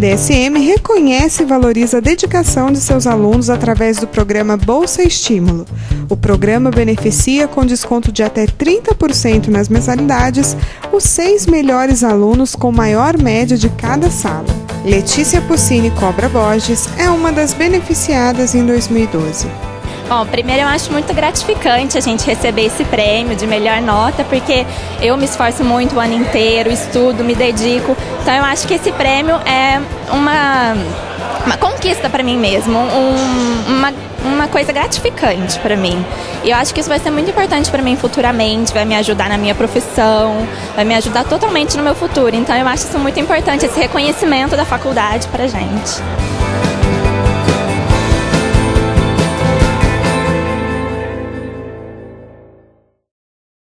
BDSM reconhece e valoriza a dedicação de seus alunos através do programa Bolsa Estímulo. O programa beneficia com desconto de até 30% nas mensalidades os 6 melhores alunos com maior média de cada sala. Letícia Puccini Cobra Borges é uma das beneficiadas em 2012. Bom, primeiro eu acho muito gratificante a gente receber esse prêmio de melhor nota, porque eu me esforço muito o ano inteiro, estudo, me dedico. Então eu acho que esse prêmio é uma conquista para mim mesmo, uma coisa gratificante para mim. E eu acho que isso vai ser muito importante para mim futuramente, vai me ajudar na minha profissão, vai me ajudar totalmente no meu futuro. Então eu acho isso muito importante, esse reconhecimento da faculdade pra gente.